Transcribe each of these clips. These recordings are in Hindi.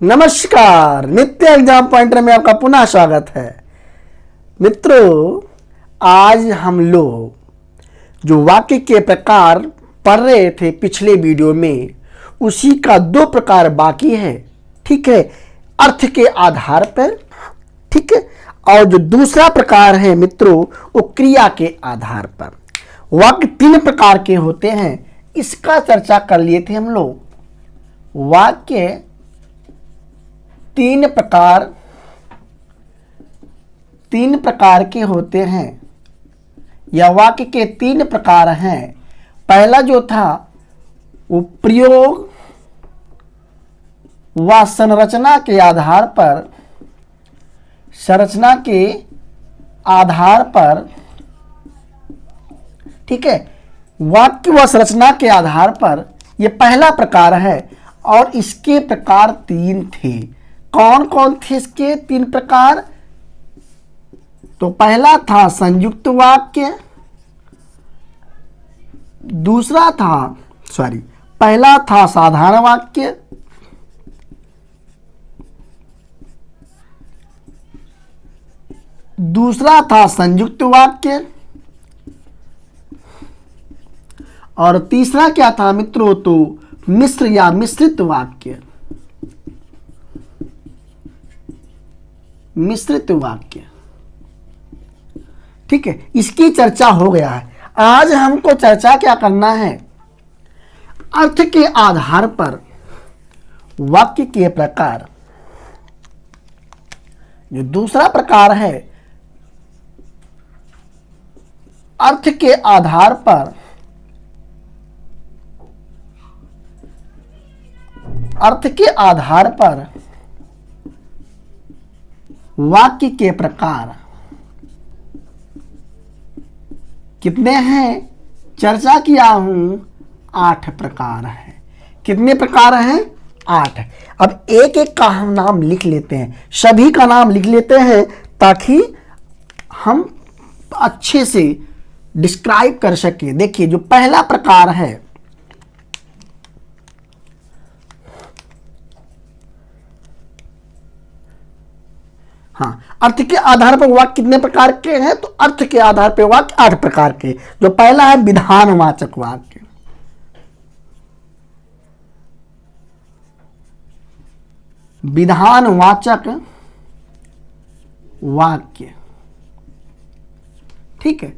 नमस्कार, नित्य एग्जाम पॉइंटर में आपका पुनः स्वागत है। मित्रों, आज हम लोग जो वाक्य के प्रकार पढ़ रहे थे पिछले वीडियो में, उसी का दो प्रकार बाकी है। ठीक है, अर्थ के आधार पर। ठीक है, और जो दूसरा प्रकार है मित्रों, वो क्रिया के आधार पर। वाक्य तीन प्रकार के होते हैं, इसका चर्चा कर लिए थे हम लोग। वाक्य तीन प्रकार के होते हैं, या वाक्य के तीन प्रकार हैं। पहला जो था वो प्रयोग व संरचना के आधार पर, ठीक है, वाक्य व संरचना के आधार पर यह पहला प्रकार है। और इसके प्रकार तीन थे। कौन कौन थे इसके तीन प्रकार? तो पहला था संयुक्त वाक्य, पहला था साधारण वाक्य, दूसरा था संयुक्त वाक्य, और तीसरा क्या था मित्रों? तो मिश्र या मिश्रित वाक्य। ठीक है, इसकी चर्चा हो गया है। आज हमको चर्चा क्या करना है? अर्थ के आधार पर वाक्य के प्रकार। जो दूसरा प्रकार है, अर्थ के आधार पर वाक्य के प्रकार कितने हैं? चर्चा किया हूं, 8 प्रकार है। कितने प्रकार हैं? 8। अब एक एक का हम नाम लिख लेते हैं, सभी का नाम लिख लेते हैं, ताकि हम अच्छे से डिस्क्राइब कर सके। देखिए, जो पहला प्रकार है, हाँ, अर्थ के आधार पर वाक्य कितने प्रकार के हैं? तो अर्थ के आधार पर वाक्य 8 प्रकार के। जो पहला है विधानवाचक वाक्य। विधानवाचक वाक्य, ठीक है।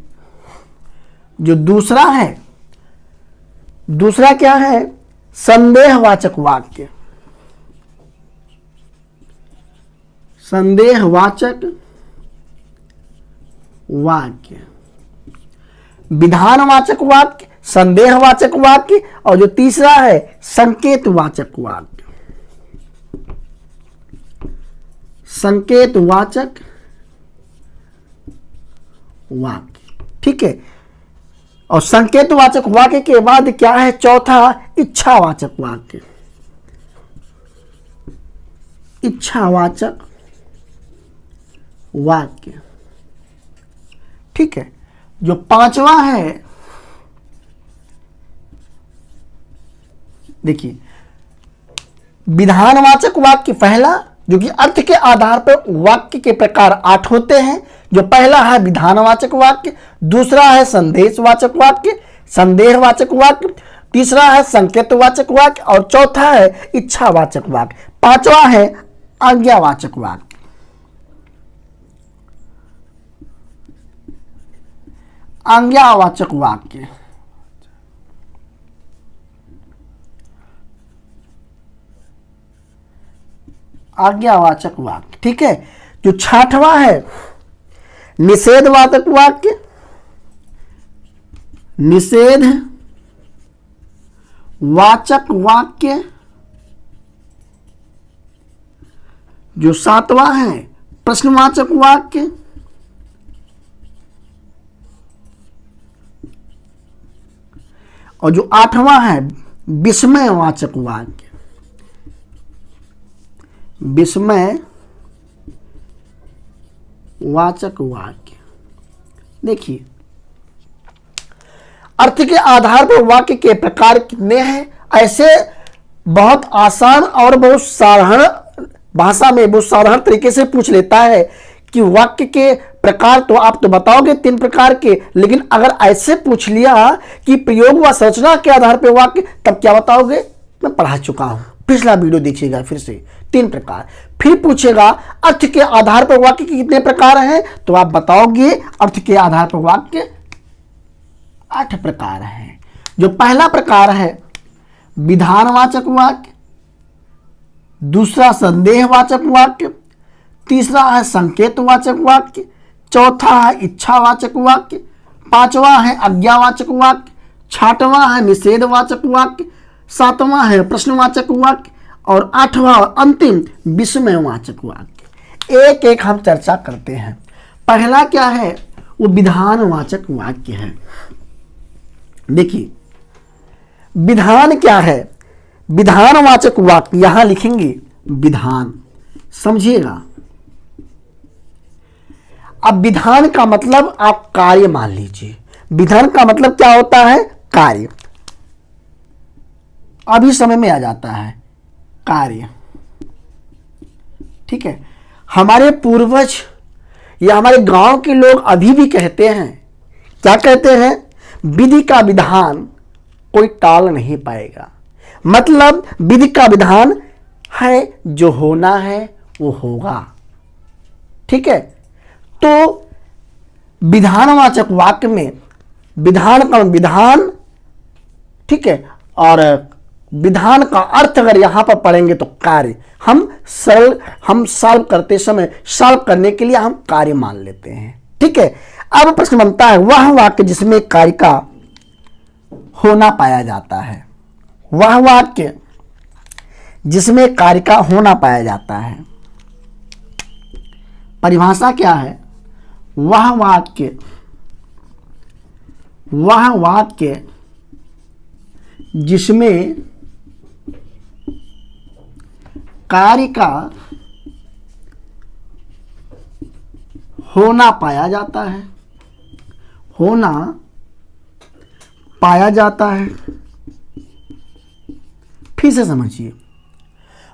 जो दूसरा है, दूसरा क्या है? संदेहवाचक वाक्य। संदेहवाचक वाक्य, विधानवाचक वाक्य, संदेहवाचक वाक्य, और जो तीसरा है संकेतवाचक वाक्य। संकेतवाचक वाक्य, ठीक है। और संकेतवाचक वाक्य के बाद क्या है? चौथा इच्छावाचक वाक्य। इच्छावाचक वाक्य, ठीक है। जो पांचवा है, देखिए, विधानवाचक वाक्य पहला, जो कि अर्थ के आधार पर वाक्य के प्रकार 8 होते हैं। जो पहला है विधानवाचक वाक्य, दूसरा है संदेशवाचक वाक्य, संदेहवाचक वाक्य, तीसरा है संकेतवाचक वाक्य, और चौथा है इच्छावाचक वाक्य। पांचवा है आज्ञावाचक वाक्य। आज्ञावाचक वाक्य, आज्ञावाचक वाक्य, ठीक है। जो छठवां है निषेधवाचक वाक्य। निषेधवाचक वाक्य। जो सातवां है प्रश्नवाचक वाक्य। और जो आठवां है विस्मयवाचक वाक्य। विस्मयवाचक वाक्य। देखिए, अर्थ के आधार पर वाक्य के प्रकार कितने हैं? ऐसे बहुत आसान और बहुत साधारण भाषा में वो साधारण तरीके से पूछ लेता है कि वाक्य के प्रकार तो आप तो बताओगे 3 प्रकार के, लेकिन अगर ऐसे पूछ लिया कि प्रयोग व संरचना के आधार पर वाक्य, तब क्या बताओगे? मैं पढ़ा चुका हूं, पिछला वीडियो देखिएगा फिर से। 3 प्रकार। फिर पूछेगा अर्थ के आधार पर वाक्य के कितने प्रकार हैं, तो आप बताओगे अर्थ के आधार पर वाक्य 8 प्रकार हैं। जो पहला प्रकार है विधानवाचक वाक्य, दूसरा संदेहवाचक वाक्य, तीसरा है संकेतवाचक वाक्य, चौथा है इच्छावाचक वाक्य, पांचवा है आज्ञावाचक वाक्य, छठवां है निषेधवाचक वाक्य, सातवां है प्रश्नवाचक वाक्य और आठवां और अंतिम विस्मयवाचक वाक्य। एक एक हम चर्चा करते हैं। पहला क्या है? वो विधानवाचक वाक्य है। देखिए विधान क्या है? विधानवाचक वाक्य यहां लिखेंगे विधान, समझिएगा। अब विधान का मतलब आप कार्य मान लीजिए। विधान का मतलब क्या होता है? कार्य। अभी समय में आ जाता है कार्य, ठीक है। हमारे पूर्वज या हमारे गांव के लोग अभी भी कहते हैं, क्या कहते हैं? विधि का विधान कोई टाल नहीं पाएगा। मतलब विधि का विधान है, जो होना है वो होगा, ठीक है। तो विधानवाचक वाक्य में विधान का विधान, ठीक है, और विधान का अर्थ अगर यहां पर पढ़ेंगे तो कार्य। हम सॉल्व करते समय सॉल्व करने के लिए हम कार्य मान लेते हैं, ठीक है। अब प्रश्न बनता है वह वाक्य जिसमें कार्य का होना पाया जाता है। वह वाक्य जिसमें कार्य का होना पाया जाता है, परिभाषा क्या है? वह वाक्य जिसमें कार्य का होना पाया जाता है, होना पाया जाता है। फिर से समझिए,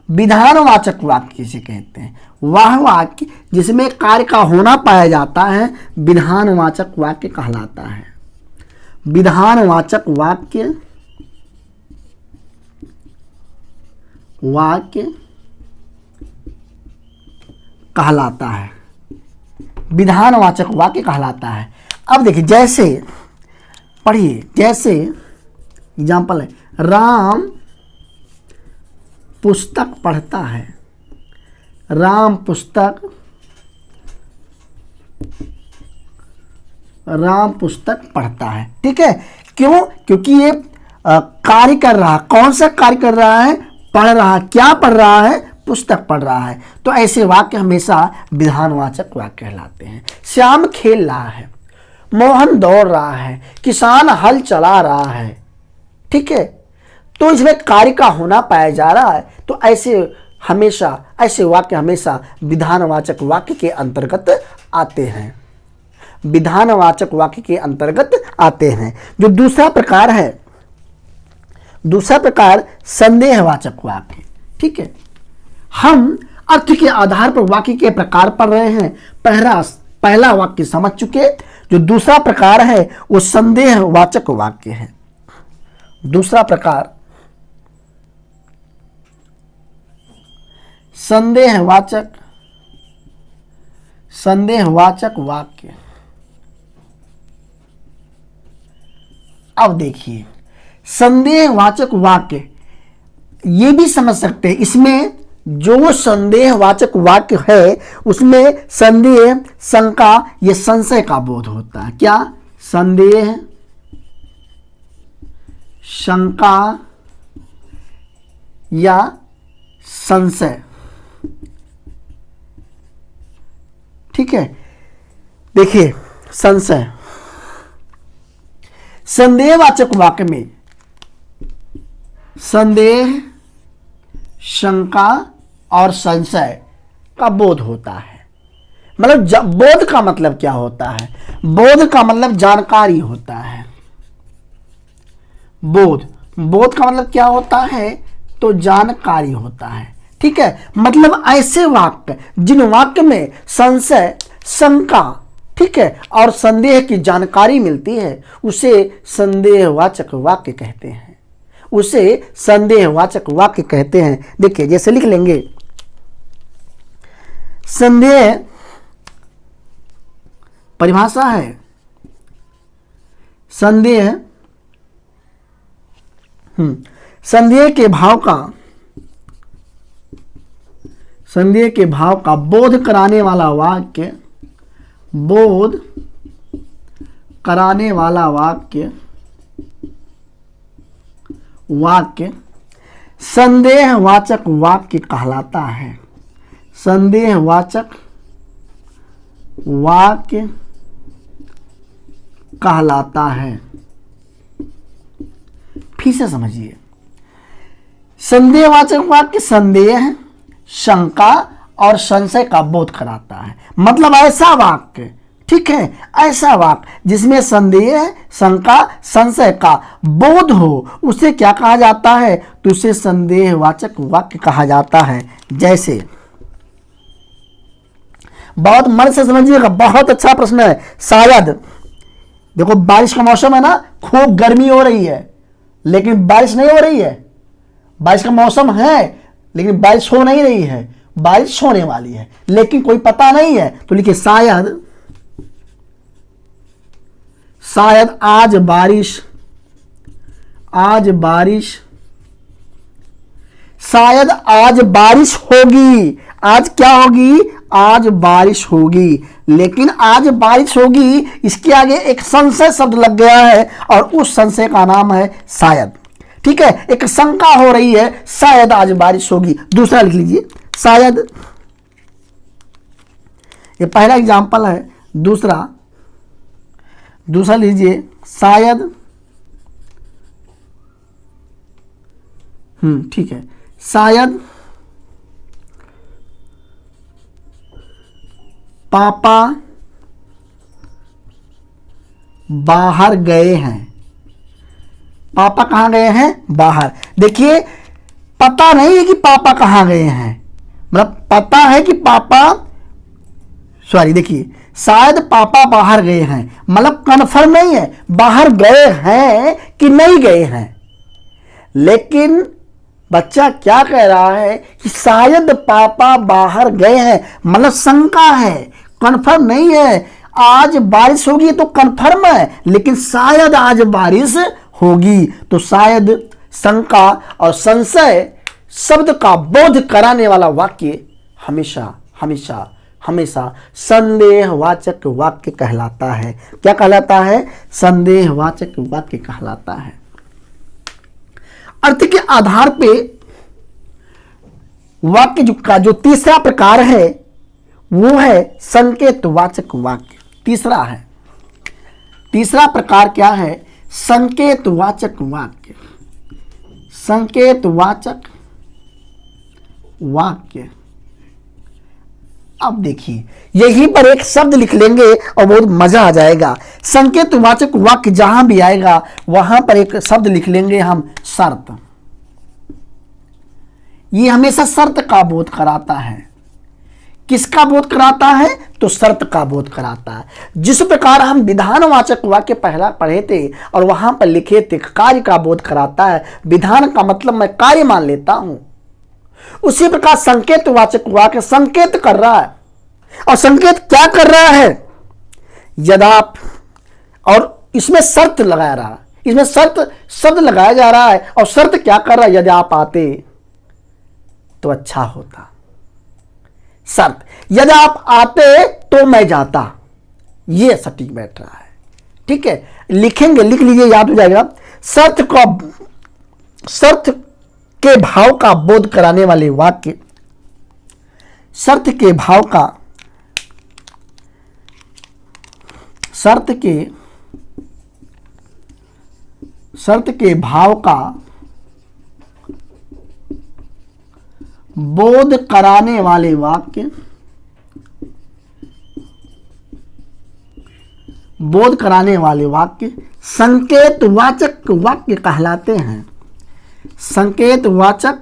विधानवाचक वाक्य किसे कहते हैं? वह वाक्य जिसमें कार्य का होना पाया जाता है विधानवाचक वाक्य कहलाता है। विधानवाचक वाक्य कहलाता है, विधानवाचक वाक्य कहलाता है। अब देखिए, जैसे पढ़िए, जैसे एग्जाम्पल है, राम पुस्तक पढ़ता है। राम पुस्तक पढ़ता है, ठीक है। क्यों? क्योंकि ये कार्य कर रहा है। कौन सा कार्य कर रहा है? पढ़ रहा है। क्या पढ़ रहा है? पुस्तक पढ़ रहा है। तो ऐसे वाक्य हमेशा विधानवाचक वाक्य कहलाते हैं। श्याम खेल रहा है, मोहन दौड़ रहा है, किसान हल चला रहा है, ठीक है। तो इसमें कार्य का होना पाया जा रहा है, तो ऐसे वाक्य हमेशा विधानवाचक वाक्य के अंतर्गत आते हैं। विधानवाचक वाक्य के अंतर्गत आते हैं। जो दूसरा प्रकार है, दूसरा प्रकार संदेहवाचक वाक्य, ठीक है। हम अर्थ के आधार पर वाक्य के प्रकार पढ़ रहे हैं। पहला वाक्य समझ चुके। जो दूसरा प्रकार है वो संदेहवाचक वाक्य है। दूसरा प्रकार संदेहवाचक वाक्य। अब देखिए, संदेहवाचक वाक्य ये भी समझ सकते हैं। इसमें जो संदेहवाचक वाक्य है उसमें संदेह, शंका, ये संशय का बोध होता है। क्या? संदेह, शंका या संशय, ठीक है। देखिए, संशय, संदेहवाचक वाक्य में संदेह, शंका और संशय का बोध होता है। मतलब बोध का मतलब क्या होता है? बोध का मतलब जानकारी होता है। बोध का मतलब क्या होता है? तो जानकारी होता है। ठीक है, मतलब ऐसे वाक्य जिन वाक्य में संशय, शंका, ठीक है, और संदेह की जानकारी मिलती है उसे संदेहवाचक वाक्य कहते हैं, उसे संदेहवाचक वाक्य कहते हैं। देखिए जैसे लिख लेंगे, संदेह परिभाषा है, संदेह संदेह के भाव का बोध कराने वाला वाक्य, बोध कराने वाला वाक्य संदेहवाचक वाक्य कहलाता है, संदेहवाचक वाक्य कहलाता है। फिर से समझिए, संदेहवाचक वाक्य संदेह, शंका और संशय का बोध कराता है, मतलब ऐसा वाक्य, ठीक है, ऐसा वाक्य जिसमें संदेह, शंका, संशय का बोध हो उसे क्या कहा जाता है, तो उसे संदेहवाचक वाक्य कहा जाता है। जैसे, बहुत मन से समझिएगा, बहुत अच्छा प्रश्न है। शायद देखो बारिश का मौसम है ना, खूब गर्मी हो रही है लेकिन बारिश नहीं हो रही है, बारिश का मौसम है लेकिन बारिश हो नहीं रही है, बारिश होने वाली है लेकिन कोई पता नहीं है, तो लिखिए शायद आज बारिश शायद आज बारिश होगी। आज क्या होगी, आज बारिश होगी, लेकिन आज बारिश होगी इसके आगे एक संशय शब्द लग गया है और उस संशय का नाम है शायद, ठीक है, एक शंका हो रही है, शायद आज बारिश होगी। दूसरा लिख लीजिए, शायद, ये पहला एग्जाम्पल है। दूसरा लीजिए, शायद, ठीक है, शायद पापा बाहर गए हैं। पापा कहां गए हैं, बाहर। देखिए पता नहीं है कि पापा कहां गए हैं, मतलब पता है कि देखिए शायद पापा बाहर गए हैं, मतलब कन्फर्म नहीं है बाहर गए हैं कि नहीं गए हैं, लेकिन बच्चा क्या कह रहा है कि शायद पापा बाहर गए हैं, मतलब शंका है, कन्फर्म नहीं है। आज बारिश होगी तो कन्फर्म है, लेकिन शायद आज बारिश होगी, तो शायद, शंका और संशय शब्द का बोध कराने वाला वाक्य हमेशा हमेशा हमेशा संदेहवाचक वाक्य कहलाता है। क्या कहलाता है, संदेहवाचक वाक्य कहलाता है। अर्थ के आधार पे वाक्य का जो तीसरा प्रकार है वो है संकेतवाचक वाक्य। तीसरा प्रकार क्या है, संकेतवाचक वाक्य। संकेतवाचक वाक्य, अब देखिए यहीं पर एक शब्द लिख लेंगे और बहुत मजा आ जाएगा। संकेतवाचक वाक्य जहां भी आएगा वहां पर एक शब्द लिख लेंगे हम, शर्त। ये हमेशा शर्त का बोध कराता है। किसका बोध कराता है, तो शर्त का बोध कराता है। जिस प्रकार हम विधानवाचक वाक्य पहला पढ़े थे और वहां पर लिखे थे कार्य का बोध कराता है, विधान का मतलब मैं कार्य मान लेता हूं, उसी प्रकार संकेतवाचक वाक्य संकेत कर रहा है। और संकेत क्या कर रहा है, यद्यप, और इसमें शर्त लगा रहा है, इसमें शर्त शब्द लगाया जा रहा है और शर्त क्या कर रहा है, यदि आप आते तो अच्छा होता। शर्त, यदि आप आते तो मैं जाता, ये सटीक बैठ रहा है। ठीक है, लिखेंगे, लिख लीजिए, याद हो जाएगा। शर्त के भाव का बोध कराने वाले वाक्य, शर्त के भाव का बोध कराने वाले वाक्य, संकेतवाचक वाक्य कहलाते हैं। संकेतवाचक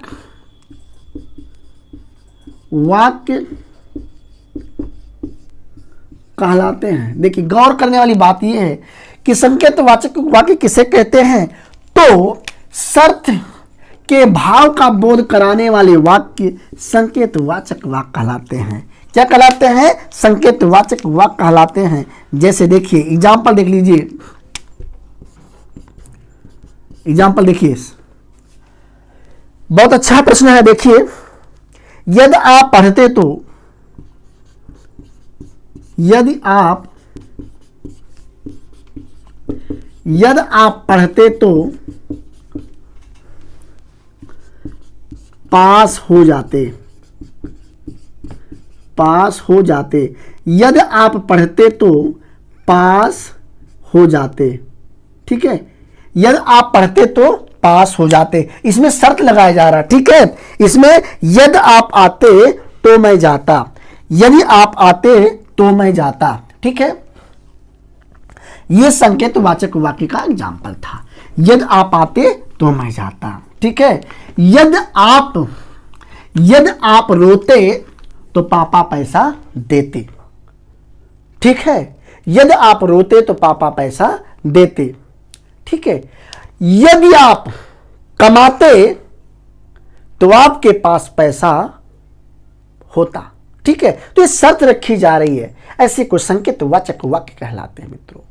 वाक्य कहलाते हैं। देखिए, गौर करने वाली बात यह है कि संकेतवाचक वाक्य किसे कहते हैं, तो शर्त के भाव का बोध कराने वाले वाक्य संकेतवाचक वाक्य कहलाते हैं। क्या कहलाते हैं? संकेतवाचक वाक्य कहलाते हैं। जैसे देखिए, एग्जाम्पल देख लीजिए, एग्जाम्पल देखिए, बहुत अच्छा प्रश्न है। देखिए, यदि आप पढ़ते तो, यदि आप पढ़ते तो पास हो जाते, पास हो जाते। यदि आप पढ़ते तो पास हो जाते। ठीक है, यदि आप पढ़ते तो पास हो जाते। इसमें शर्त लगाया जा रहा है। ठीक है, इसमें यदि आप आते तो मैं जाता, यदि आप आते तो मैं जाता। ठीक है, यह संकेतवाचक वाक्य का एग्जाम्पल था। यदि आप आते तो मैं जाता। ठीक है, यदि आप रोते तो पापा पैसा देते। ठीक है, यदि आप रोते तो पापा पैसा देते। ठीक है, यदि आप कमाते तो आपके पास पैसा होता। ठीक है, तो ये शर्त रखी जा रही है। ऐसे को संकेतवाचक वाक्य कहलाते हैं मित्रों।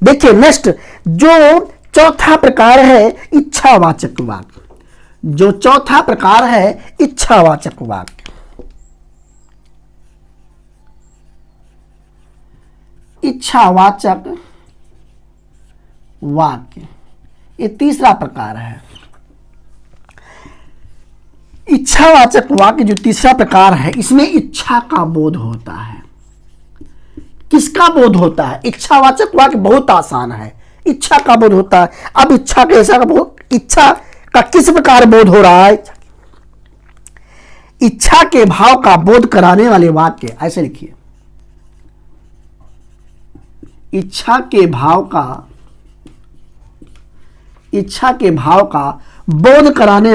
देखिए नेक्स्ट, जो चौथा प्रकार है इच्छावाचक वाक्य। जो चौथा प्रकार है इच्छावाचक वाक्य। इच्छावाचक वाक्य ये तीसरा प्रकार है। इच्छावाचक वाक्य जो तीसरा प्रकार है, इसमें इच्छा का बोध होता है। किसका बोध होता है? इच्छावाचक वाक्य बहुत आसान है, इच्छा का बोध होता है। अब इच्छा कैसा का बोध, इच्छा का किस प्रकार बोध हो रहा है? इच्छा के भाव का बोध कराने वाले वाक्य ऐसे लिखिए, इच्छा के भाव का बोध कराने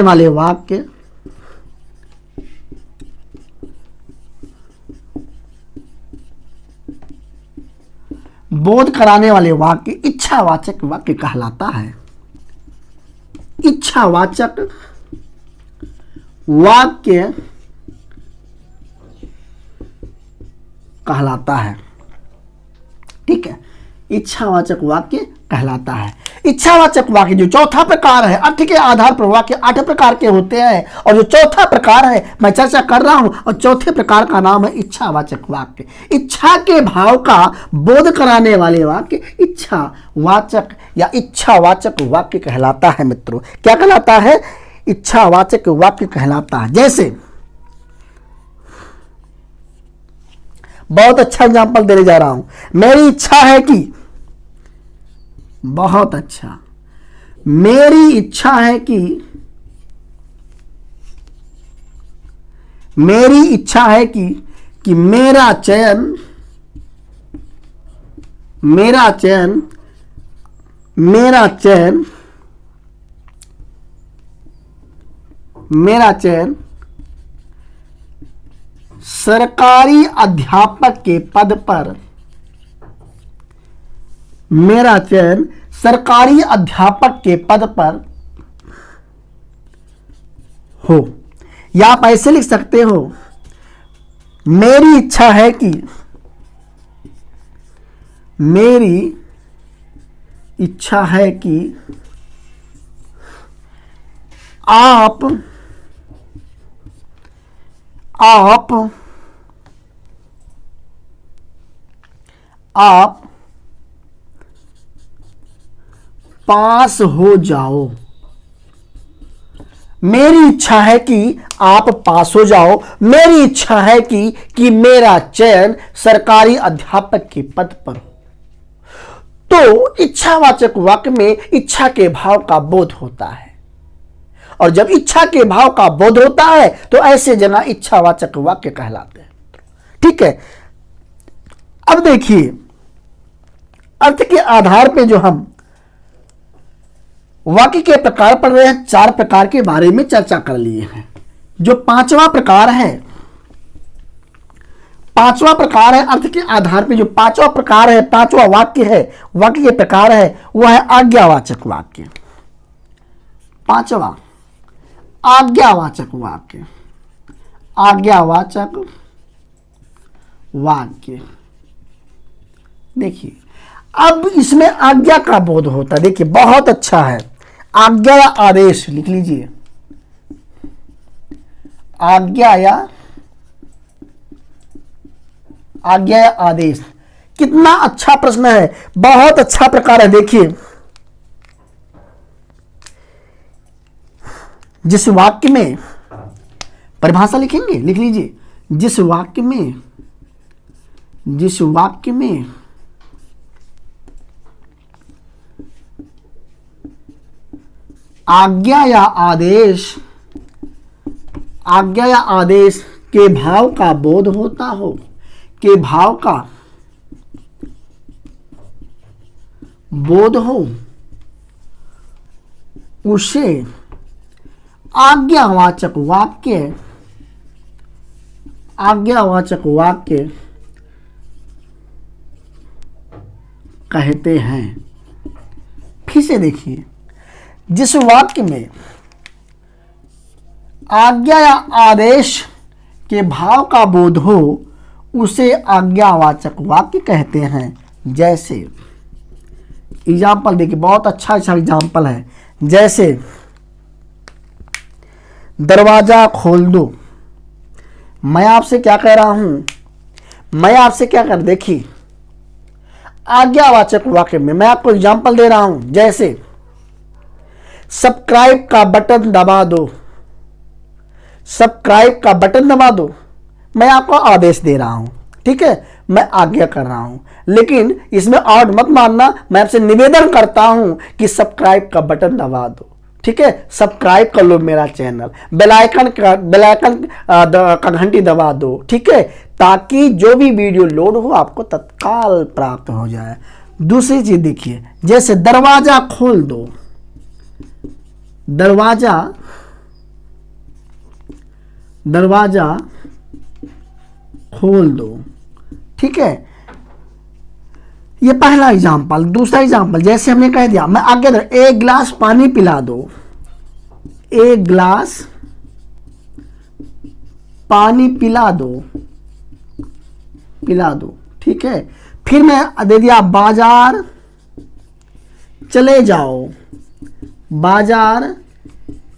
वाले वाक्य इच्छावाचक वाक्य कहलाता है। इच्छावाचक वाक्य कहलाता है। ठीक है, इच्छावाचक वाक्य कहलाता है। इच्छावाचक वाक्य जो चौथा प्रकार है, अर्थ के आधार पर वाक्य 8 प्रकार के होते हैं, और जो चौथा प्रकार है मैं चर्चा कर रहा हूं, और चौथे प्रकार का नाम है इच्छावाचक वाक्य। इच्छा के भाव का बोध कराने वाले वाक्य इच्छावाचक या इच्छावाचक वाक्य कहलाता है मित्रों। क्या कहलाता है? इच्छावाचक वाक्य कहलाता है। जैसे बहुत अच्छा एग्जाम्पल देने जा रहा हूं, मेरी इच्छा है कि, बहुत अच्छा, मेरी इच्छा है कि, मेरी इच्छा है कि मेरा चयन सरकारी अध्यापक के पद पर, मेरा चयन सरकारी अध्यापक के पद पर हो। या आप ऐसे लिख सकते हो, मेरी इच्छा है कि, मेरी इच्छा है कि आप पास हो जाओ। मेरी इच्छा है कि आप पास हो जाओ। मेरी इच्छा है कि मेरा चयन सरकारी अध्यापक के पद पर हो। तो इच्छावाचक वाक्य में इच्छा के भाव का बोध होता है, और जब इच्छा के भाव का बोध होता है तो ऐसे जगह इच्छावाचक वाक्य कहलाते हैं। ठीक है, अब देखिए, अर्थ के आधार पे जो हम वाक्य के प्रकार पढ़ रहे हैं, 4 प्रकार के बारे में चर्चा कर लिए हैं। जो 5वां प्रकार है पांचवा प्रकार है अर्थ के आधार पे, जो पांचवा प्रकार है, पांचवा वाक्य है, वाक्य के प्रकार है, वह है आज्ञावाचक वाक्य। पांचवा आज्ञावाचक वाक्य, आज्ञावाचक वाक्य। देखिए अब इसमें आज्ञा का बोध होता है। देखिए बहुत अच्छा है, आज्ञा या आदेश लिख लीजिए, आज्ञा या आदेश। कितना अच्छा प्रश्न है, बहुत अच्छा प्रकार है। देखिए जिस वाक्य में, परिभाषा लिखेंगे, लिख लीजिए, जिस वाक्य में आज्ञा या आदेश के भाव का बोध होता हो, के भाव का बोध हो, उसे आज्ञावाचक वाक्य कहते हैं। फिर से देखिए, जिस वाक्य में आज्ञा या आदेश के भाव का बोध हो उसे आज्ञावाचक वाक्य कहते हैं। जैसे एग्जाम्पल देखिए, बहुत अच्छा एग्जाम्पल है। जैसे दरवाजा खोल दो, मैं आपसे क्या कह रहा हूं, मैं आपसे क्या कर, देखिए आज्ञावाचक वाक्य में मैं आपको एग्जाम्पल दे रहा हूं। जैसे सब्सक्राइब का बटन दबा दो, सब्सक्राइब का बटन दबा दो, मैं आपको आदेश दे रहा हूं, ठीक है, मैं आज्ञा कर रहा हूं। लेकिन इसमें और मत मानना, मैं आपसे निवेदन करता हूं कि सब्सक्राइब का बटन दबा दो, ठीक है, सब्सक्राइब कर लो मेरा चैनल, बेल आइकन का घंटी दबा दो, ठीक है, ताकि जो भी वीडियो लोड हो आपको तत्काल प्राप्त हो जाए। दूसरी चीज देखिए, जैसे दरवाजा खोल दो, दरवाजा खोल दो, ठीक है, ये पहला एग्जाम्पल। दूसरा एग्जाम्पल, जैसे हमने कह दिया, मैं आगे एक गिलास पानी पिला दो, एक गिलास पानी पिला दो, ठीक है। फिर मैं दे दिया बाजार चले जाओ, बाजार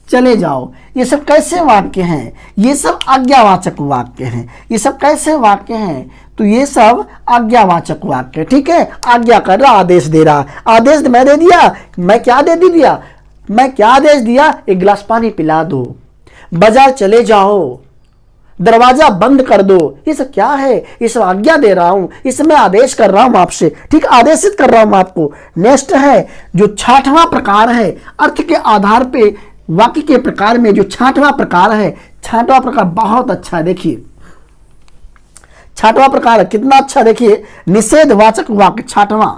चले जाओ। ये सब कैसे वाक्य हैं? ये सब आज्ञावाचक वाक्य हैं। ये सब कैसे वाक्य हैं? तो ये सब आज्ञावाचक वाक्य, ठीक है। आज्ञा कर रहा, आदेश दे रहा, आदेश मैं दे दिया, मैं क्या दिया, मैं क्या आदेश दिया, एक गिलास पानी पिला दो, बाजार चले जाओ, दरवाजा बंद कर दो। ये सब क्या है? ये सब आज्ञा दे रहा हूं, इस मैं आदेश कर रहा हूं आपसे, ठीक, आदेशित कर रहा हूं आपको। नेक्स्ट है जो छठवां प्रकार है, अर्थ के आधार पे वाक्य के प्रकार में जो छठवां प्रकार है, छठवां प्रकार बहुत अच्छा, देखिए छठवां प्रकार कितना अच्छा, देखिए निषेधवाचक वाक्य। छठवां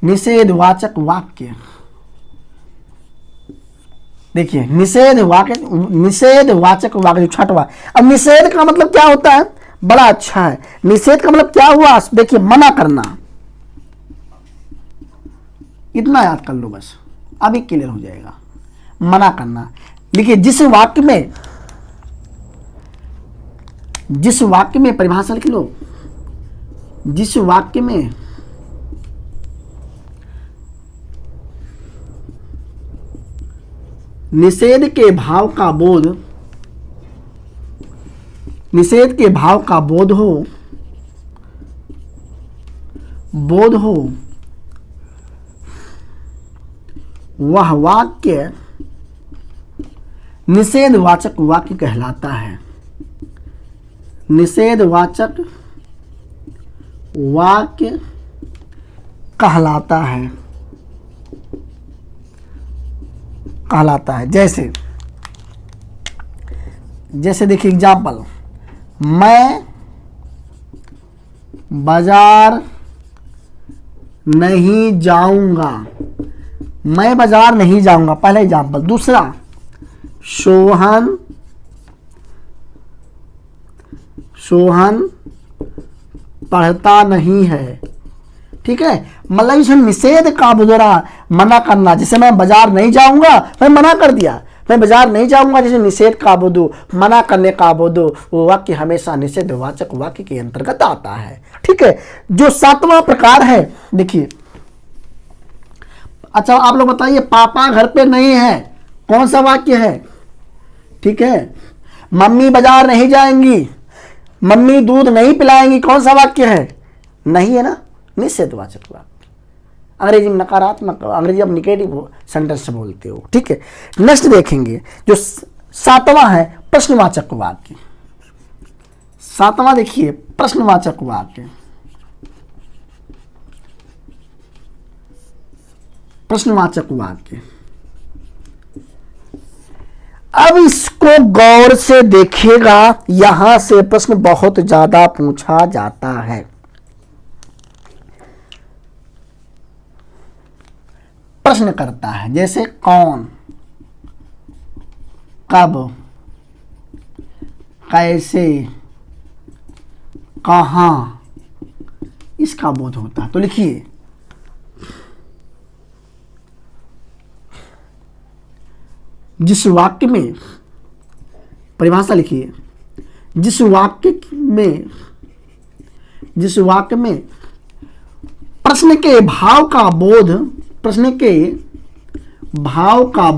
निषेधवाचक वाक्य, देखिए निषेधवाचक वाक्य जो छठवां। अब निषेध का मतलब क्या होता है? बड़ा अच्छा है। निषेध का मतलब क्या हुआ? देखिए मना करना, इतना याद कर लो बस, अभी क्लियर हो जाएगा। मना करना। देखिए जिस वाक्य में परिभाषा लिख लो, जिस वाक्य में निषेध के भाव का बोध हो, वह वाक्य निषेधवाचक वाक्य कहलाता है। निषेधवाचक वाक्य कहलाता है। जैसे देखिए एग्जाम्पल, मैं बाजार नहीं जाऊंगा, मैं बाजार नहीं जाऊंगा, पहला एग्जाम्पल। दूसरा, सोहन पढ़ता नहीं है। ठीक है, मतलब इसमें निषेध का द्वारा मना करना। जैसे मैं बाजार नहीं जाऊंगा, मैं मना कर दिया, मैं बाजार नहीं जाऊंगा, जैसे निषेध का बोधो, मना करने का बोधो, वो वाक्य हमेशा निषेधवाचक वाक्य के अंतर्गत आता है। ठीक है, जो 7वां प्रकार है, देखिए। अच्छा, आप लोग बताइए, पापा घर पे नहीं है, कौन सा वाक्य है? ठीक है, मम्मी बाजार नहीं जाएंगी, मम्मी दूध नहीं पिलाएंगी, कौन सा वाक्य है? नहीं है ना, निषेधवाचक वाक्य। अंग्रेजी में नकारात्मक, अंग्रेजी अब निगेटिव सेंटेंस बोलते हो। ठीक है, नेक्स्ट देखेंगे, जो 7वां है प्रश्नवाचक वाक्य। 7वां देखिए, प्रश्नवाचक वाक्य। प्रश्नवाचक वाक्य, अब इसको गौर से देखिएगा, यहां से प्रश्न बहुत ज्यादा पूछा जाता है। प्रश्न करता है, जैसे कौन, कब, कैसे, कहां, इसका बोध होता है। तो लिखिए, जिस वाक्य में, परिभाषा लिखिए, जिस वाक्य में प्रश्न के भाव का बोध, प्रश्न के भाव का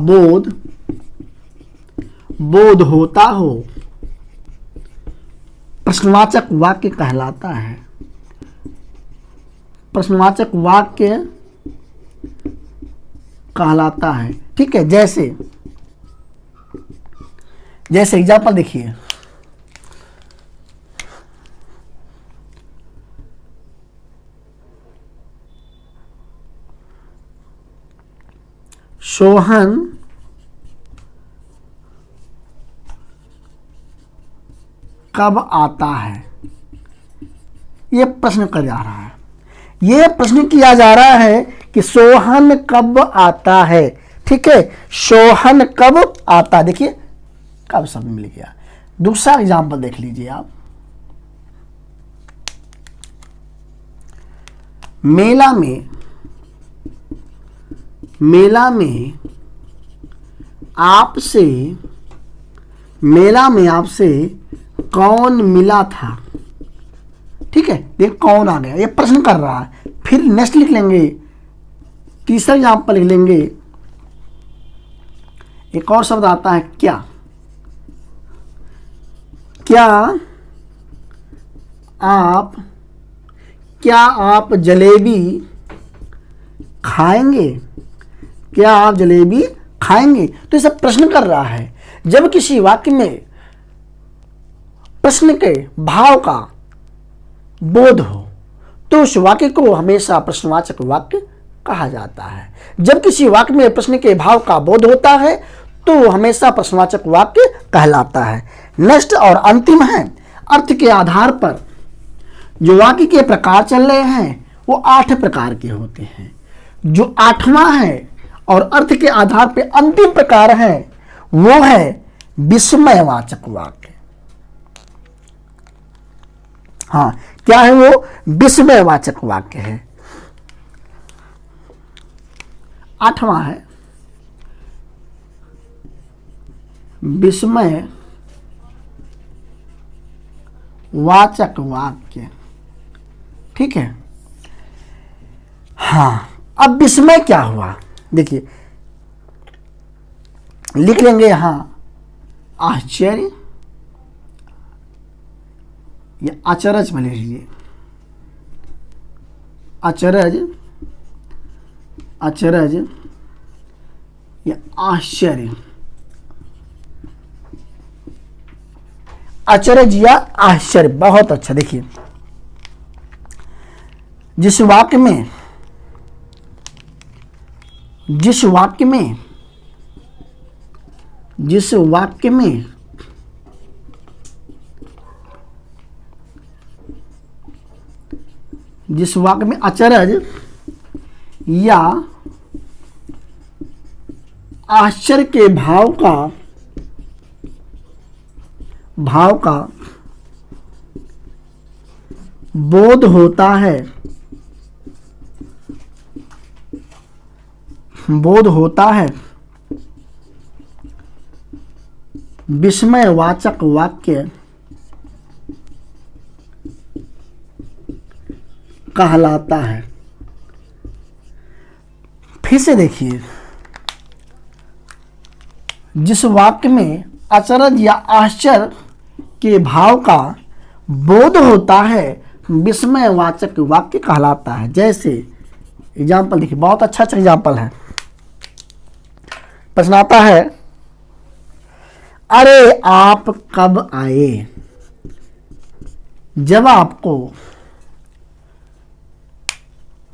बोध होता हो, प्रश्नवाचक वाक्य कहलाता है। प्रश्नवाचक वाक्य कहलाता है। ठीक है, जैसे एग्जाम्पल देखिए, सोहन कब आता है, ये प्रश्न किया जा रहा है। ये प्रश्न किया जा रहा है कि सोहन कब आता है। ठीक है, सोहन कब आता, देखिए कब शब्द मिल गया। दूसरा एग्जाम्पल देख लीजिए आप, मेला में आपसे कौन मिला था। ठीक है, देख कौन आ गया, ये प्रश्न कर रहा है। फिर नेक्स्ट लिख लेंगे, तीसरा एग्जाम्पल लिख लेंगे, एक और शब्द आता है क्या। क्या आप जलेबी खाएंगे? क्या आप जलेबी खाएंगे? तो ये सब प्रश्न कर रहा है। जब किसी वाक्य में प्रश्न के भाव का बोध हो तो उस वाक्य को हमेशा प्रश्नवाचक वाक्य कहा जाता है। जब किसी वाक्य में प्रश्न के भाव का बोध होता है तो हमेशा प्रश्नवाचक वाक्य कहलाता है। नेक्स्ट और अंतिम है, अर्थ के आधार पर जो वाक्य के प्रकार चल रहे हैं वो 8 प्रकार के होते हैं। जो 8वां है और अर्थ के आधार पर अंतिम प्रकार है वो है विस्मयवाचक वाक्य। हाँ, क्या है वो? विस्मयवाचक वाक्य है। 8वां है विस्मय वाचक वाक्य। ठीक है, हाँ, अब विस्मय क्या हुआ देखिए, लिख लेंगे यहां आश्चर्य या अचरज में लिख लीजिए, अचरज या आश्चर्य, अचरज या आश्चर्य। बहुत अच्छा, देखिए जिस वाक्य में जिस वाक्य में अचरज या आश्चर्य के भाव का बोध होता है, विस्मयवाचक वाक्य कहलाता है। फिर से देखिए, जिस वाक्य में अचरज या आश्चर्य के भाव का बोध होता है विस्मयवाचक वाक्य कहलाता है। जैसे एग्जाम्पल देखिए, बहुत अच्छा एग्जाम्पल है। प्रश्न आता है, अरे आप कब आए। जब आपको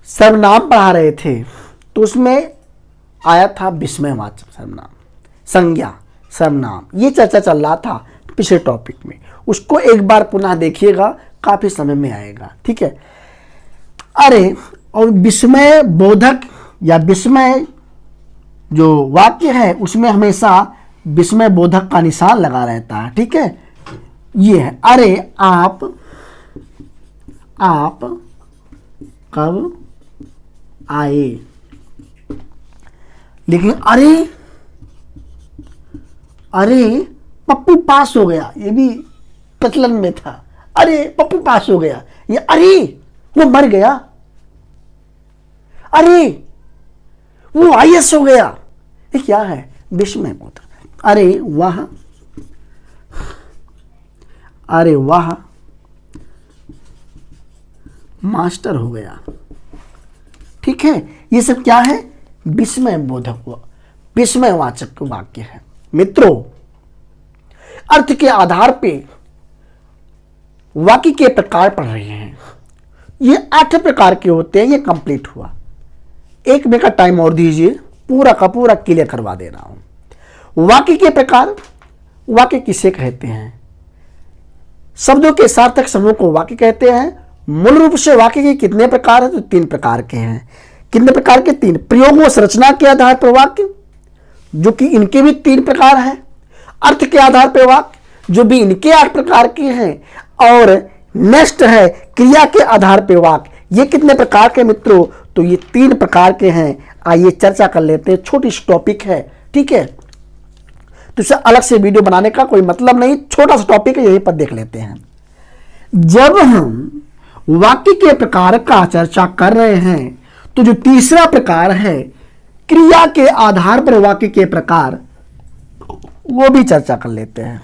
सर्वनाम पढ़ा रहे थे तो उसमें आया था विस्मयवाचक सर्वनाम, संज्ञा, सर्वनाम, ये चर्चा चल रहा था पिछले टॉपिक में। उसको एक बार पुनः देखिएगा, काफी समय में आएगा। ठीक है। अरे और विस्मय बोधक या विस्मय जो वाक्य है उसमें हमेशा विस्मय बोधक का निशान लगा रहता है। ठीक है। ये है, अरे आप कब आए। लेकिन अरे पप्पू पास हो गया, ये भी प्रचलन में था। अरे पप्पू पास हो गया, ये अरे वो मर गया, अरे वो आईएएस हो गया, ये क्या है? विस्मय बोधक। अरे वाह मास्टर हो गया। ठीक है। ये सब क्या है? विस्मय बोधक, विस्मयवाचक वाक्य है। मित्रों, अर्थ के आधार पे वाक्य के प्रकार पढ़ रहे हैं। ये 8 प्रकार के होते हैं। ये कंप्लीट हुआ। 1 मिनट का टाइम और दीजिए, पूरा का पूरा क्लियर करवा दे रहा हूं। वाक्य के प्रकार, वाक्य किसे कहते हैं? शब्दों के सार्थक समूह को वाक्य कहते हैं। मूल रूप से वाक्य के कितने प्रकार हैं? तो 3 प्रकार के हैं। कितने प्रकार के? 3। प्रयोग व संरचना के आधार पर वाक्य, जो कि इनके भी 3 प्रकार हैं। अर्थ के आधार पर वाक्य, जो भी इनके 8 प्रकार के हैं। और नेक्स्ट है क्रिया के आधार पर वाक्य। ये कितने प्रकार के मित्रों? तो ये 3 प्रकार के हैं। आइए चर्चा कर लेते हैं। छोटी सी टॉपिक है। ठीक है। तो इसे अलग से वीडियो बनाने का कोई मतलब नहीं, छोटा सा टॉपिक है, यहीं पर देख लेते हैं। जब हम वाक्य के प्रकार का चर्चा कर रहे हैं तो जो तीसरा प्रकार है क्रिया के आधार पर वाक्य के प्रकार, वो भी चर्चा कर लेते हैं।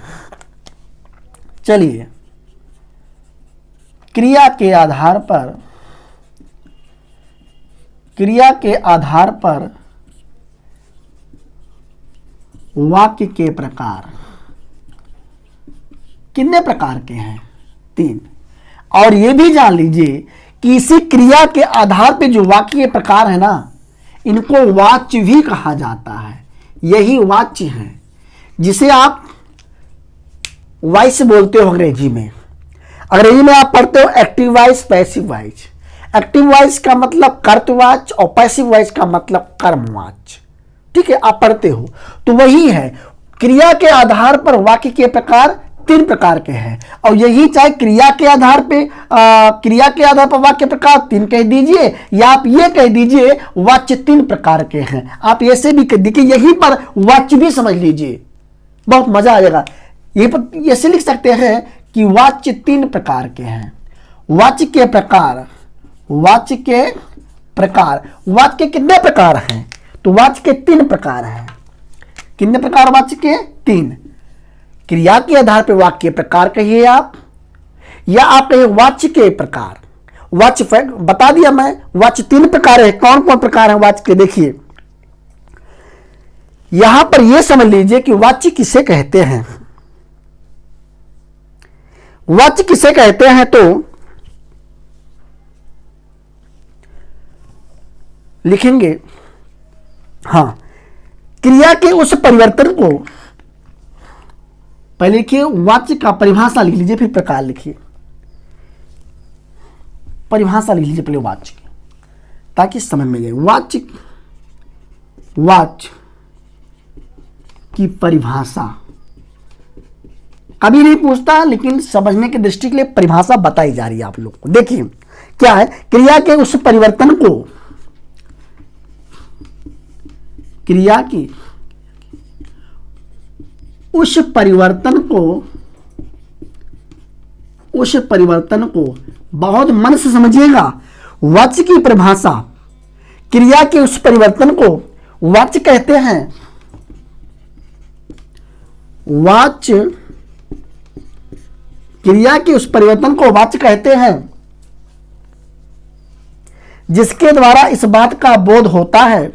चलिए, क्रिया के आधार पर वाक्य के प्रकार कितने प्रकार के हैं? 3। और यह भी जान लीजिए कि इसी क्रिया के आधार पे जो वाक्य के प्रकार है ना, इनको वाच्य भी कहा जाता है। यही वाच्य है जिसे आप वॉइस बोलते हो अंग्रेजी में। अंग्रेजी में आप पढ़ते हो active voice, passive voice. Active voice का मतलब कर्तवाच्य और पैसिव वॉइस का मतलब कर्मवाच्य। ठीक है, आप पढ़ते हो। तो वही है, क्रिया के आधार पर वाक्य के प्रकार 3 प्रकार के हैं। और यही चाहे क्रिया के आधार पर वाक्य प्रकार 3 कह दीजिए, या आप ये कह दीजिए वाच्य 3 प्रकार के हैं। आप ऐसे भी कह दीजिए, यहीं पर वाच्य भी समझ लीजिए, बहुत मजा आ जाएगा। ये पर ऐसे लिख सकते हैं कि वाच्य 3 प्रकार के हैं। वाच्य के कितने प्रकार हैं? तो वाच्य के 3 प्रकार हैं। कितने प्रकार वाच्य के? 3। क्रिया के आधार पर वाक्य प्रकार कहिए आप, या आप कहिए वाच्य के प्रकार। वाच्य बता दिया मैं, वाच्य 3 प्रकार है। कौन कौन प्रकार है वाच्य के? देखिए, यहां पर यह समझ लीजिए कि वाच्य किसे कहते हैं। वाच्य किसे कहते हैं? तो लिखेंगे, हां, क्रिया के उस परिवर्तन को, पहले लिखिए वाच्य का परिभाषा लिख लीजिए, फिर प्रकार लिखिए। परिभाषा लिख लीजिए पहले वाच्य की, ताकि समझ में जाए। वाच्य की परिभाषा कभी नहीं पूछता, लेकिन समझने की दृष्टि के लिए परिभाषा बताई जा रही है आप लोग को। देखिए क्या है, क्रिया के उस परिवर्तन को, क्रिया की उस परिवर्तन को बहुत मन से समझिएगा। वाच्य की परिभाषा, क्रिया के उस परिवर्तन को वाच्य कहते हैं। वाच्य, क्रिया के उस परिवर्तन को वाच्य कहते हैं जिसके द्वारा इस बात का बोध होता है,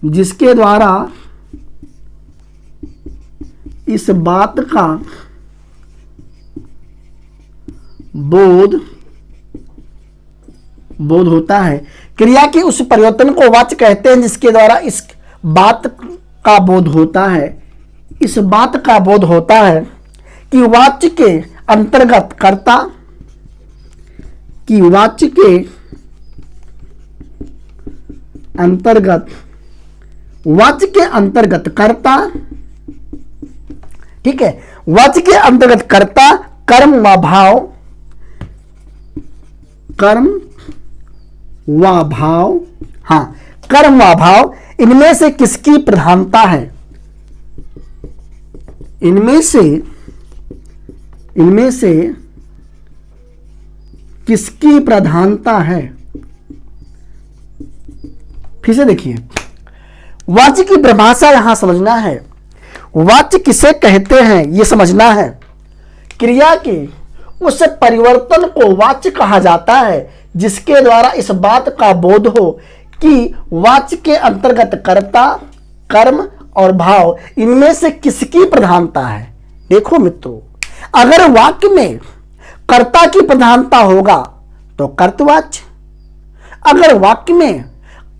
जिसके द्वारा इस बात का बोध होता है। क्रिया के उस परिवर्तन को वाच्य कहते हैं जिसके द्वारा इस बात का बोध होता है, इस बात का बोध होता है कि वाच्य के अंतर्गत कर्ता, कि वाच्य के अंतर्गत कर्ता, ठीक है, वाच्य के अंतर्गत कर्ता, कर्म व भाव, कर्म व भाव, हाँ, कर्म व भाव, इनमें से किसकी प्रधानता है, इनमें से किसकी प्रधानता है। फिर से देखिए, वाच्य की परिभाषा यहां समझना है। वाच्य किसे कहते हैं यह समझना है। क्रिया के उस परिवर्तन को वाच्य कहा जाता है जिसके द्वारा इस बात का बोध हो कि वाच्य के अंतर्गत कर्ता, कर्म और भाव, इनमें से किसकी प्रधानता है। देखो मित्रों, अगर वाक्य में कर्ता की प्रधानता होगा तो कर्तवाच्य, अगर वाक्य में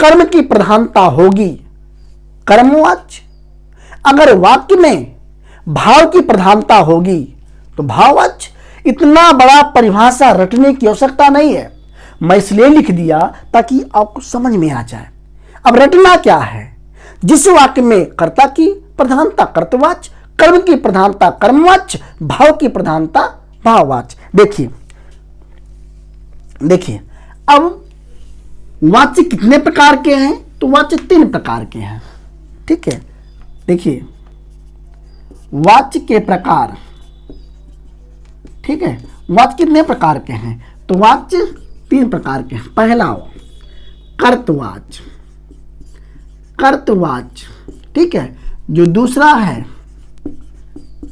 कर्म की प्रधानता होगी कर्मवाच्य, अगर वाक्य में भाव की प्रधानता होगी तो भाववाच्य। इतना बड़ा परिभाषा रटने की आवश्यकता नहीं है, मैं इसलिए लिख दिया ताकि आपको समझ में आ जाए। अब रटना क्या है, जिस वाक्य में कर्ता की प्रधानता कर्तवाच्य, कर्म की प्रधानता कर्मवाच्य, भाव की प्रधानता भाववाच्य। देखिए अब वाच्य कितने प्रकार के हैं, तो वाच्य 3 प्रकार के हैं, ठीक है। देखिए वाच्य के प्रकार, ठीक है, वाच्य कितने प्रकार के हैं, तो वाच्य 3 प्रकार के हैं। पहला कर्तवाच्य, कर्तवाच्य, ठीक है, जो दूसरा है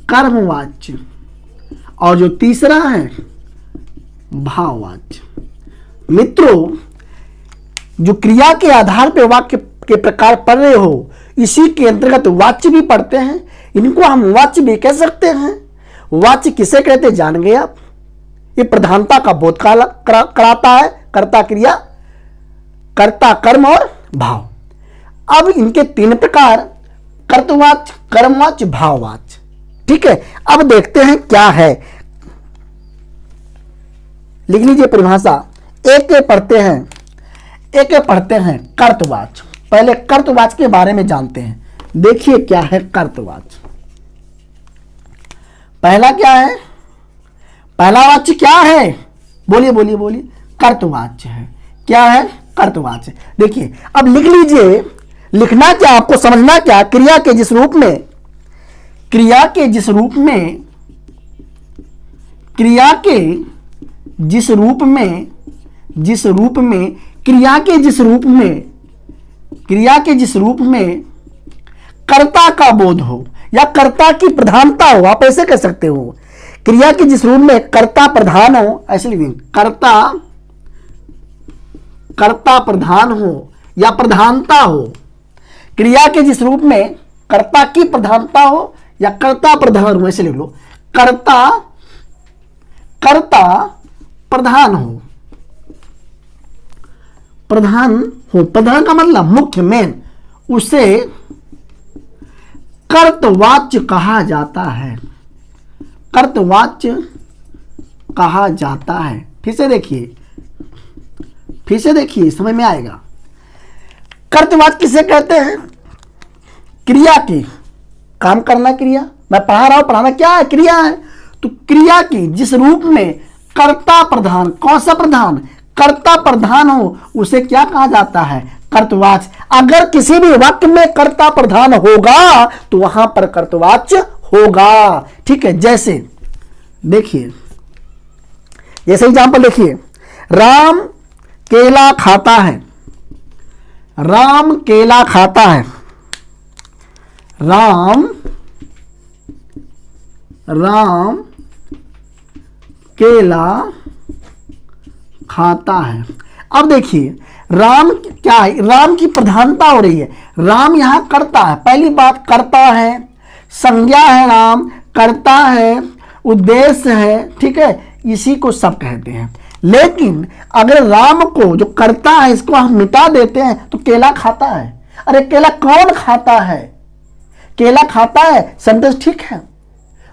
कर्मवाच्य, और जो तीसरा है भाववाच्य। मित्रों, जो क्रिया के आधार पर वाक्य के प्रकार पढ़ रहे हो, इसी के अंतर्गत वाच्य भी पढ़ते हैं, इनको हम वाच्य भी कह सकते हैं। वाच्य किसे कहते जान गए आप, ये प्रधानता का बोध कराता है, कर्ता क्रिया, कर्ता कर्म और भाव। अब इनके 3 प्रकार, कर्तवाच्य, कर्मवाच्य, भाववाच्य, ठीक है। अब देखते हैं क्या है, लिख लीजिए परिभाषा। एक पढ़ते हैं कर्तवाच्य। पहले कर्तवाच्य के बारे में जानते हैं। देखिए क्या है कर्तवाच्य। पहला क्या है, पहला वाच्य क्या है, बोलिए बोलिए बोलिए, कर्तवाच्य है। क्या है, कर्तवाच्य। देखिए अब लिख लीजिए, लिखना क्या, आपको समझना क्या, क्रिया के जिस रूप में क्रिया के जिस रूप में क्रिया के जिस रूप में कर्ता का बोध हो या कर्ता की प्रधानता हो, आप ऐसे कह सकते हो। क्रिया के जिस रूप में कर्ता प्रधान हो, ऐसे लिखेंगे, कर्ता प्रधान हो या प्रधानता हो। क्रिया के जिस रूप में कर्ता की प्रधानता हो या कर्ता प्रधान हो, ऐसे लिख लो, कर्ता प्रधान हो, प्रधान का मतलब मुख्य, मेन, उसे कर्तवाच्य कहा जाता है, कर्तवाच्य कहा जाता है। फिर से देखिए समझ में आएगा। कर्तवाच किसे कहते हैं? क्रिया की, काम करना क्रिया, मैं पढ़ा रहा हूं, पढ़ाना क्या है? क्रिया है। तो क्रिया की जिस रूप में कर्ता प्रधान, कौन सा प्रधान? कर्ता प्रधान हो, उसे क्या कहा जाता है? कर्तवाच। अगर किसी भी वाक्य में कर्ता प्रधान होगा तो वहां पर कर्तवाच होगा। ठीक है, जैसे देखिए, जैसे एग्जांपल देखिए, राम केला खाता है, राम केला खाता है, राम केला खाता है। अब देखिए, राम क्या है? राम की प्रधानता हो रही है। राम यहां करता है, पहली बात करता है, संज्ञा है, राम करता है, उद्देश्य है, ठीक है, इसी को सब कहते हैं। लेकिन अगर राम को जो करता है इसको हम मिटा देते हैं तो केला खाता है। अरे केला कौन खाता है? केला खाता है, सेंटेंस ठीक है,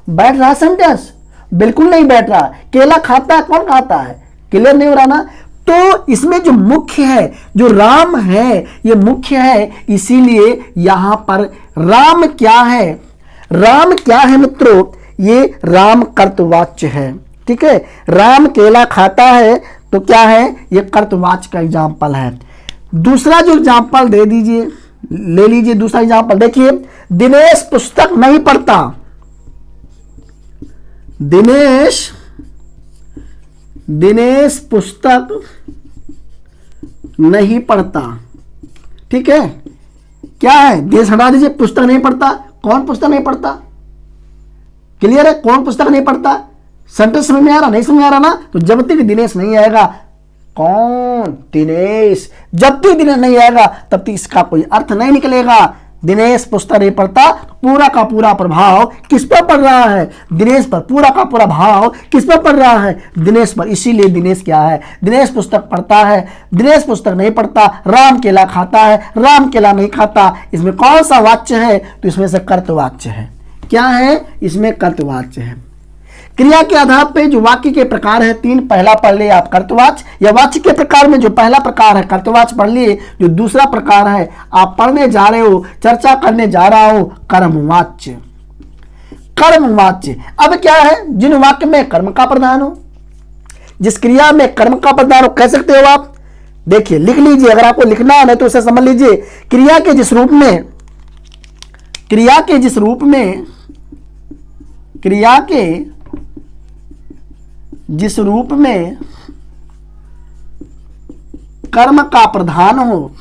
बैठ रहा सेंटेंस? बिल्कुल नहीं बैठ रहा। केला खाता है, कौन खाता है? क्लियर नहीं हो रहा ना? तो इसमें जो मुख्य है, जो राम है, ये मुख्य है, इसीलिए यहां पर राम क्या है? राम क्या है मित्रों? ये राम कर्तवाच्य है। ठीक है, राम केला खाता है तो क्या है? ये कर्तवाच्य का एग्जाम्पल है। दूसरा जो एग्जाम्पल दे दीजिए, ले लीजिए दूसरा एग्जाम्पल। देखिए, दिनेश पुस्तक नहीं पढ़ता, दिनेश पुस्तक नहीं पढ़ता। ठीक है, क्या है? देश हटा दीजिए, पुस्तक नहीं पढ़ता। कौन पुस्तक नहीं पढ़ता? क्लियर है, कौन पुस्तक नहीं पढ़ता? सेंटेंस समझ में आ रहा? नहीं समझ में आ रहा ना? तो जब तक दिनेश नहीं आएगा, कौन? दिनेश। जब तक दिनेश नहीं आएगा तब तक इसका कोई अर्थ नहीं निकलेगा। दिनेश पुस्तक नहीं पढ़ता, पूरा का पूरा प्रभाव किस पर पड़ रहा है? दिनेश पर। पूरा का पूरा भाव किस पर पड़ रहा है? दिनेश पर। इसीलिए दिनेश क्या है? दिनेश पुस्तक पढ़ता है, दिनेश पुस्तक नहीं पढ़ता। राम केला खाता है, राम केला नहीं खाता। इसमें कौन सा वाच्य है? तो इसमें से कर्तवाच्य है। क्या है? इसमें कर्तवाच्य है। क्रिया के आधार पे जो वाक्य के प्रकार है तीन, पहला पढ़ लिए आप कर्तवाच्य, या वाच्य के प्रकार में जो पहला प्रकार है कर्तवाच्य पढ़ लिए, जो दूसरा प्रकार है आप पढ़ने जा रहे हो, चर्चा करने जा रहा हो, कर्मवाच्य। कर्मवाच्य अब क्या है? जिन वाक्य में कर्म का प्रधान हो, जिस क्रिया में कर्म का प्रधान हो, कह सकते हो आप। देखिए, लिख लीजिए, अगर आपको लिखना है तो उसे समझ लीजिए। क्रिया के जिस रूप में कर्म का प्रधान हो,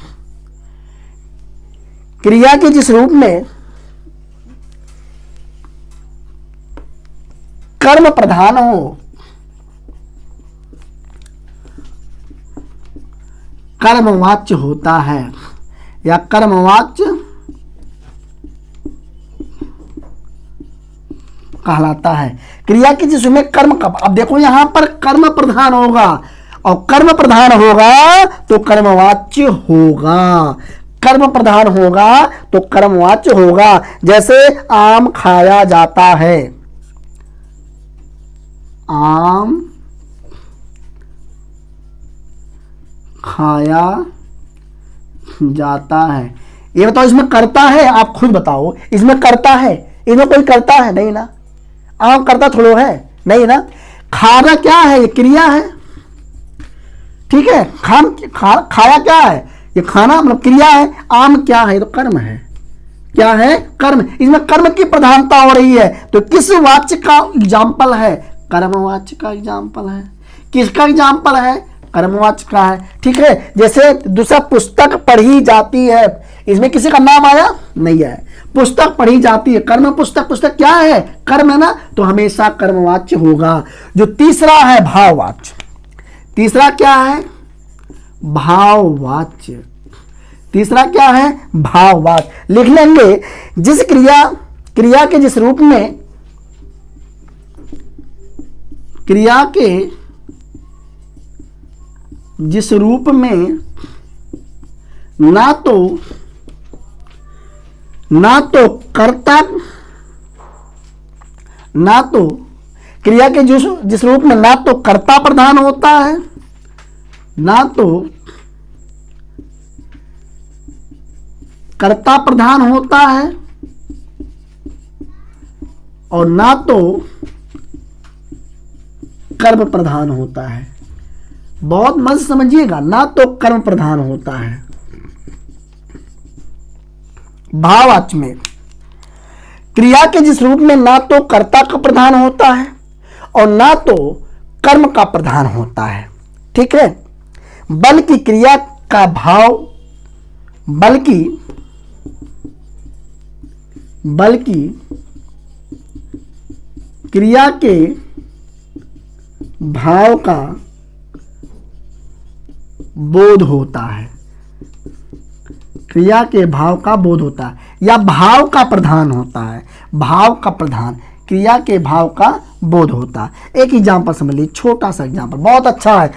क्रिया के जिस रूप में कर्म प्रधान हो, कर्मवाच्य होता है, या कर्मवाच्य कहलाता है। क्रिया की जिसमें कर्म का, अब देखो यहां पर कर्म प्रधान होगा, और कर्म प्रधान होगा तो कर्मवाच्य होगा। कर्म प्रधान होगा तो कर्मवाच्य होगा। जैसे आम खाया जाता है, आम खाया जाता है। ये बताओ, इसमें करता है? आप खुद बताओ, इसमें करता है? इसमें कोई करता है? नहीं ना। आम करता थोड़ो है? नहीं ना। खाना क्या है? ये क्रिया है। ठीक है, खाया क्या है? ये खाना मतलब क्रिया है। आम क्या है? तो कर्म है। क्या है? कर्म। इसमें कर्म की प्रधानता हो रही है, तो किस वाच्य का एग्जाम्पल है? कर्मवाच्य का एग्जाम्पल है। किसका एग्जाम्पल है? कर्मवाच्य का है। ठीक है, जैसे दूसरा पुस्तक पढ़ी जाती है, इसमें किसी का नाम आया? नहीं है। पुस्तक पढ़ी जाती है, कर्म पुस्तक, पुस्तक क्या है? कर्म है ना, तो हमेशा कर्मवाच्य होगा। जो तीसरा है भाववाच्य, तीसरा क्या है? भाववाच्य। तीसरा क्या है? भाववाच्य। लिख लेंगे, जिस क्रिया के जिस रूप में, क्रिया के जिस रूप में ना तो कर्ता, ना तो क्रिया के जिस रूप में ना तो कर्ता प्रधान होता है, ना तो कर्ता प्रधान होता है और ना तो कर्म प्रधान होता है। बहुत मत समझिएगा, ना तो कर्म प्रधान होता है। भाववाच्य में क्रिया के जिस रूप में ना तो कर्ता का प्रधान होता है और ना तो कर्म का प्रधान होता है, ठीक है, बल्कि क्रिया का भाव बल्कि क्रिया के भाव का बोध होता है। क्रिया के भाव का बोध होता है या भाव का प्रधान होता है। भाव का प्रधान, क्रिया के भाव का बोध होता है। एक एग्जांपल समझ लीजिए, छोटा सा एग्जांपल, बहुत अच्छा है।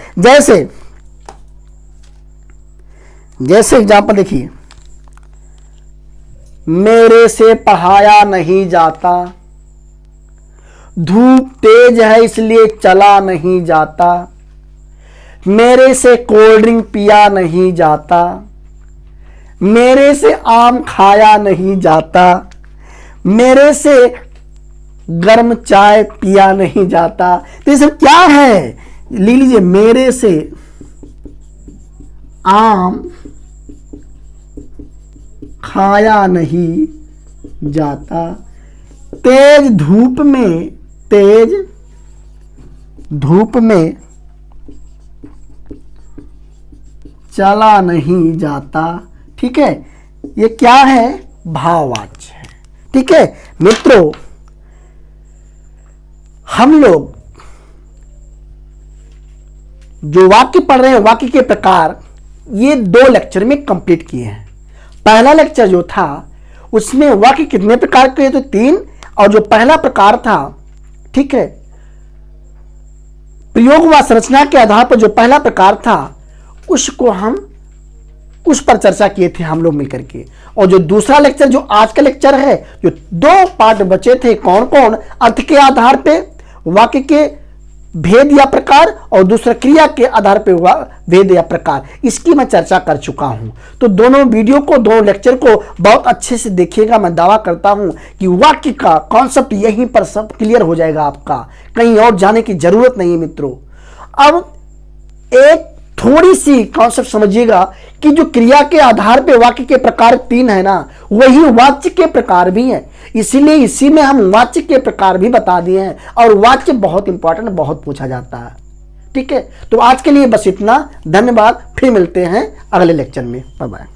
जैसे एग्जांपल देखिए, मेरे से पढ़ाया नहीं जाता, धूप तेज है इसलिए चला नहीं जाता, मेरे से कोल्ड ड्रिंक पिया नहीं जाता, मेरे से आम खाया नहीं जाता, मेरे से गर्म चाय पिया नहीं जाता। तो ये सब क्या है, ले लीजिए, मेरे से आम खाया नहीं जाता, तेज धूप में चला नहीं जाता। ठीक है, ये क्या है, भाववाच्य है। ठीक है मित्रों, हम लोग जो वाक्य पढ़ रहे हैं, वाक्य के प्रकार, ये 2 लेक्चर में कंप्लीट किए हैं। पहला लेक्चर जो था उसमें वाक्य कितने प्रकार के थे, 3, और जो पहला प्रकार था, ठीक है, प्रयोग व संरचना के आधार पर जो पहला प्रकार था उसको हम उस पर चर्चा किए थे हम लोग मिलकर के। और जो दूसरा लेक्चर, जो आज का लेक्चर है, जो 2 पार्ट बचे थे, कौन कौन, अर्थ के आधार पे वाक्य के भेद या प्रकार, और दूसरा क्रिया के आधार पे भेद या प्रकार, इसकी मैं चर्चा कर चुका हूं। तो दोनों वीडियो को, दोनों लेक्चर को बहुत अच्छे से देखिएगा। मैं दावा करता हूं कि वाक्य का कॉन्सेप्ट यहीं पर सब क्लियर हो जाएगा आपका, कहीं और जाने की जरूरत नहीं है मित्रों। अब एक थोड़ी सी कॉन्सेप्ट समझिएगा कि जो क्रिया के आधार पे वाक्य के प्रकार 3 है ना, वही वाच्य के प्रकार भी हैं। इसीलिए इसी में हम वाच्य के प्रकार भी बता दिए हैं, और वाच्य बहुत इंपॉर्टेंट, बहुत पूछा जाता है। ठीक है, तो आज के लिए बस इतना। धन्यवाद, फिर मिलते हैं अगले लेक्चर में। Bye bye.